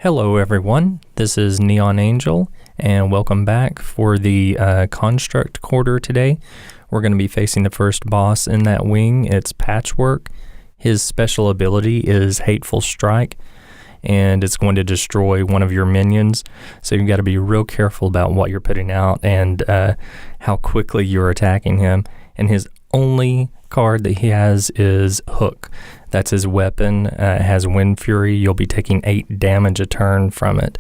Hello everyone, this is neonangel, and welcome back for the construct quarter today. We're going to be facing the first boss in that wing. It's Patchwerk. His special ability is Hateful Strike, and it's going to destroy one of your minions. So you've got to be real careful about what you're putting out and how quickly you're attacking him. And his only card that he has is Hook. That's his weapon. It has Wind Fury. You'll be taking 8 damage a turn from it.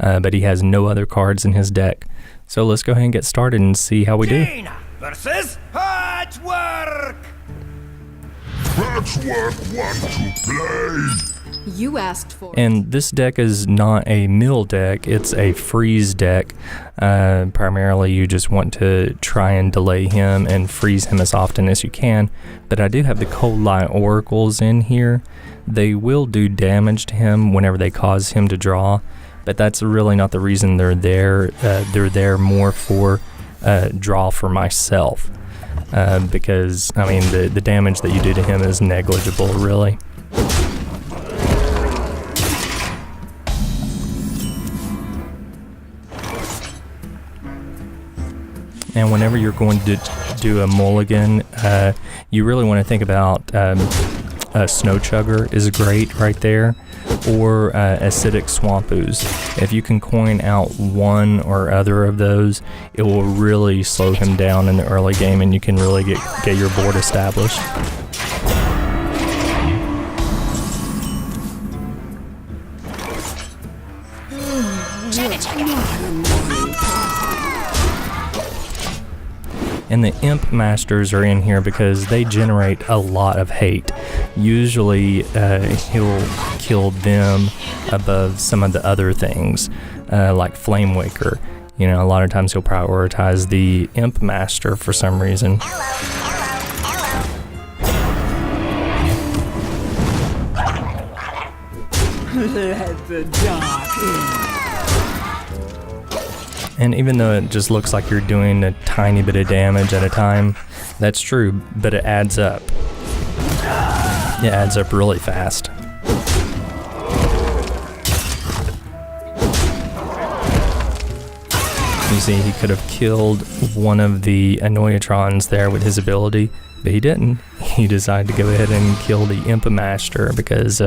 But he has no other cards in his deck. So let's go ahead and get started and see how we do. Versus Patchwerk! Patchwerk want to play! You asked for And this deck is not a mill deck, it's a freeze deck. Primarily you just want to try and delay him and freeze him as often as you can. But I do have the Cold Light Oracles in here. They will do damage to him whenever they cause him to draw, but that's really not the reason they're there. They're there more for draw for myself. Because, I mean, the damage that you do to him is negligible, really. And whenever you're going to do a mulligan, you really want to think about Snow Chugger is great right there, or Acidic Swamp Ooze. If you can coin out one or other of those, it will really slow him down in the early game, and you can really get your board established. And the Imp Masters are in here because they generate a lot of hate. Usually he'll kill them above some of the other things, like Flame Waker. You know, a lot of times he'll prioritize the Imp Master for some reason. Let the dark in. And even though it just looks like you're doing a tiny bit of damage at a time, that's true, but it adds up. It adds up really fast. You see, he could have killed one of the Annoyatrons there with his ability, but he didn't. He decided to go ahead and kill the Imp Master because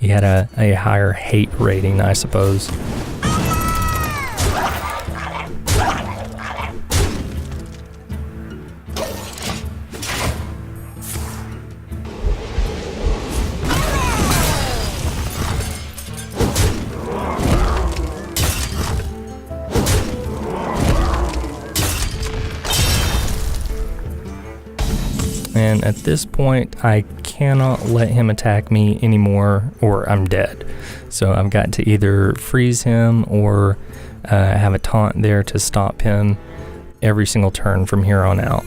he had a higher hate rating, I suppose. And at this point, I cannot let him attack me anymore or I'm dead. So I've got to either freeze him or have a taunt there to stop him every single turn from here on out.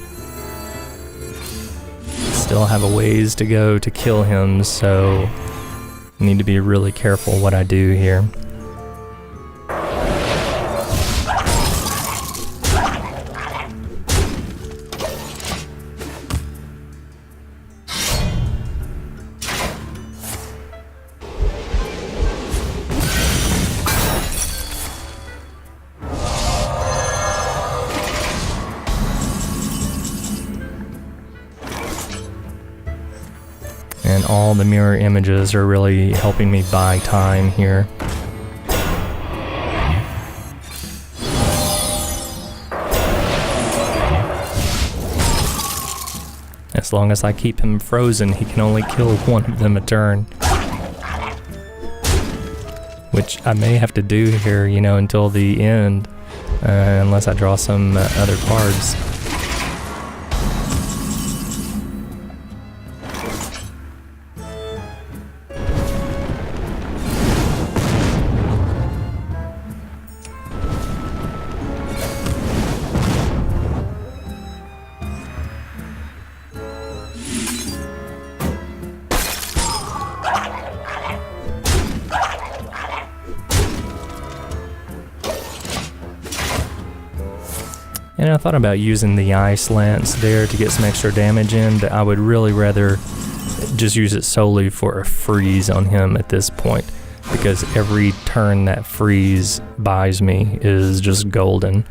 Still have a ways to go to kill him, so I need to be really careful what I do here. And all the mirror images are really helping me buy time here. As long as I keep him frozen, he can only kill one of them a turn. Which I may have to do here, you know, until the end, unless I draw some other cards. And I thought about using the Ice Lance there to get some extra damage in, but I would really rather just use it solely for a freeze on him at this point. because every turn that freeze buys me is just golden.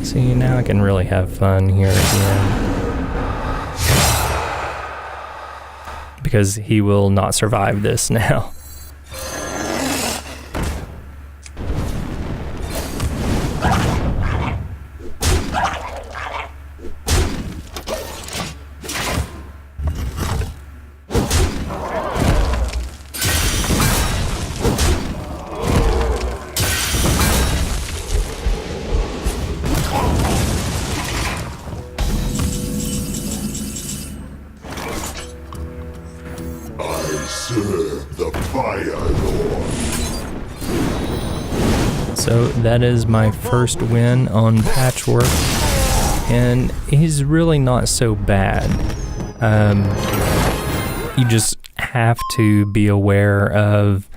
See, now I can really have fun here again. Because he will not survive this now. Serve the Fire Lord. So that is my first win on Patchwerk, and he's really not so bad. You just have to be aware of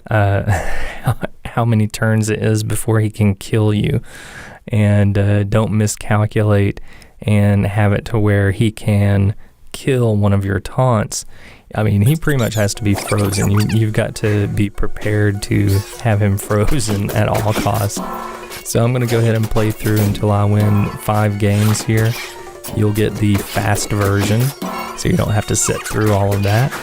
how many turns it is before he can kill you, and don't miscalculate and have it to where he can kill one of your taunts. I mean, he pretty much has to be frozen. You've got to be prepared to have him frozen at all costs. So I'm going to go ahead and play through until I win 5 games here. You'll get the fast version, so you don't have to sit through all of that.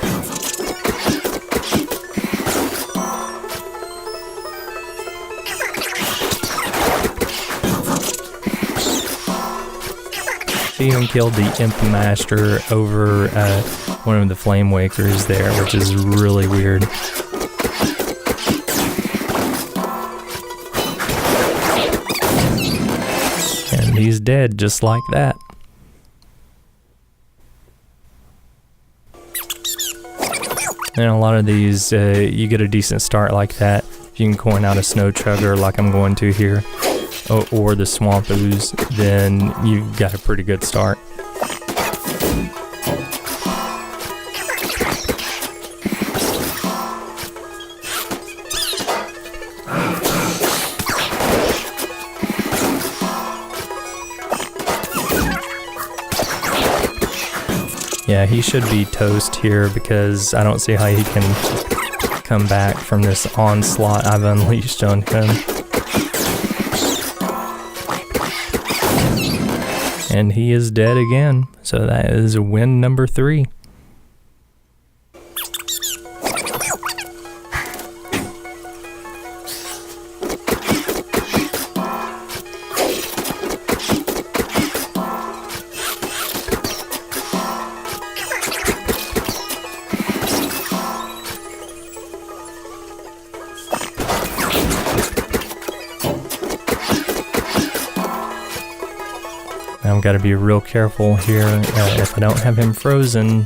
She even killed the Imp Master over one of the Flame Wakers there, which is really weird. And he's dead just like that. And a lot of these, you get a decent start like that. If you can coin out a Snow Chugger like I'm going to here, or the Swamp Ooze, then you've got a pretty good start. Yeah, he should be toast here because I don't see how he can come back from this onslaught I've unleashed on him. And he is dead again, so that is win number 3. I've got to be real careful here if I don't have him frozen.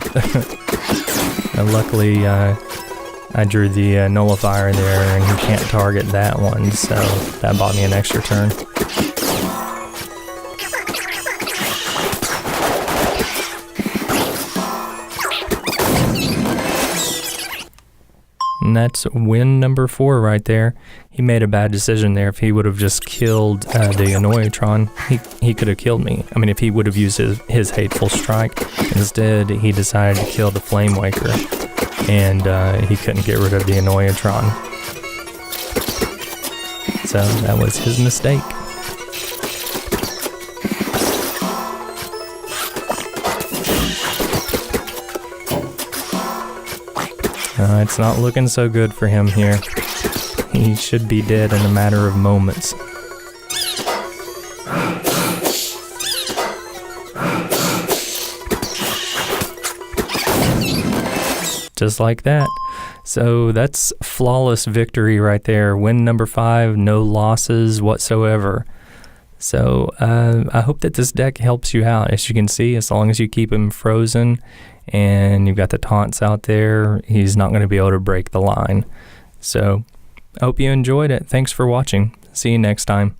Luckily, I drew the nullifier there and he can't target that one, so that bought me an extra turn. And that's win number 4 right there. He made a bad decision there. If he would have just killed the Annoyatron, he could have killed me. I mean, if he would have used his Hateful Strike. Instead, he decided to kill the Flame Waker, and he couldn't get rid of the Annoyatron. So that was his mistake. It's not looking so good for him here. He should be dead in a matter of moments. Just like that. So that's flawless victory right there. Win number 5, no losses whatsoever. So I hope that this deck helps you out. As you can see, as long as you keep him frozen and you've got the taunts out there, he's not going to be able to break the line. So I hope you enjoyed it. Thanks for watching. See you next time.